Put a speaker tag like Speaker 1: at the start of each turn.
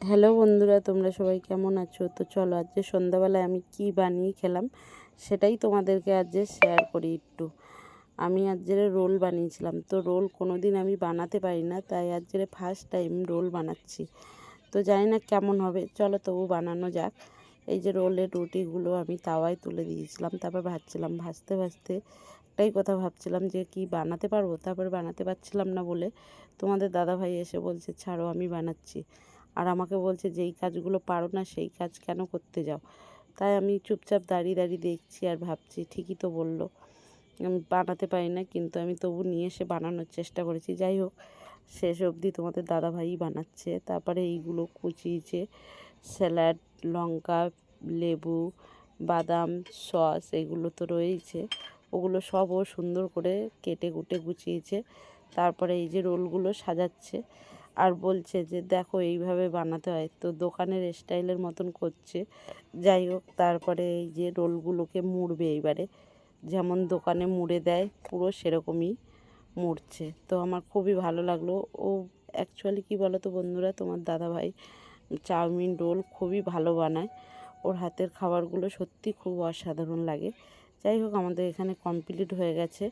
Speaker 1: Hello বন্ধুরা, তোমরা সবাই কেমন আছো? তো চলো আজকে সন্ধ্যাবেলায় আমি কি বানিয়ে খেলাম সেটাই তোমাদেরকে আজকে শেয়ার করি একটু। আমি আজকে রোল বানিয়েছিলাম। তো রোল কোনো দিন আমি বানাতে পারি না, তাই আজকে ফার্স্ট টাইম রোল বানাচ্ছি। তো জানি না কেমন হবে, চলো তবু বানানো যাক। এই যে রোলের রুটিগুলো আমি তাওয়ায় তুলে দিয়েছিলাম, তারপর ভাজছিলাম। ভাজতে ভাজতে একটাই কথা ভাবছিলাম যে কি বানাতে পারবো, তারপর বানাতে পারছিলাম না বলে তোমাদের দাদাভাই এসে বলছে ছাড়ো আমি বানাচ্ছি। আর আমাকে বলছে যেই কাজগুলো পারো না সেই কাজ কেন করতে যাও। তাই আমি চুপচাপ দাঁড়িয়ে দাঁড়িয়ে দেখছি আর ভাবছি ঠিকই তো বললো, আমি বানাতে পারি না, কিন্তু আমি তবু নিয়ে এসে বানানোর চেষ্টা করেছি। যাই হোক, শেষ অবধি তোমাদের দাদাভাই বানাচ্ছে। তারপরে এইগুলো কুচিয়েছে, স্যালাড, লঙ্কা, লেবু, বাদাম, সস এগুলো তো রয়েইছে, ওগুলো সব ও সুন্দর করে কেটে কুটে গুছিয়েছে। তারপরে এই যে রোলগুলো সাজাচ্ছে আর বলছে যে দেখো এইভাবে বানাতে হয়, তো দোকানের স্টাইলের মতন করছে। যাই হোক, তারপরে এই যে রোলগুলোকে মুড়বে এইবারে, যেমন দোকানে মুড়ে দেয় পুরো সেরকমই মুড়ছে। তো আমার খুবই ভালো লাগলো। ও অ্যাকচুয়ালি কী বলো তো বন্ধুরা, তোমার দাদাভাই চাউমিন রোল খুবই ভালো বানায়। ওর হাতের খাবারগুলো সত্যি খুব অসাধারণ লাগে। যাই হোক, আমাদের এখানে কমপ্লিট হয়ে গেছে।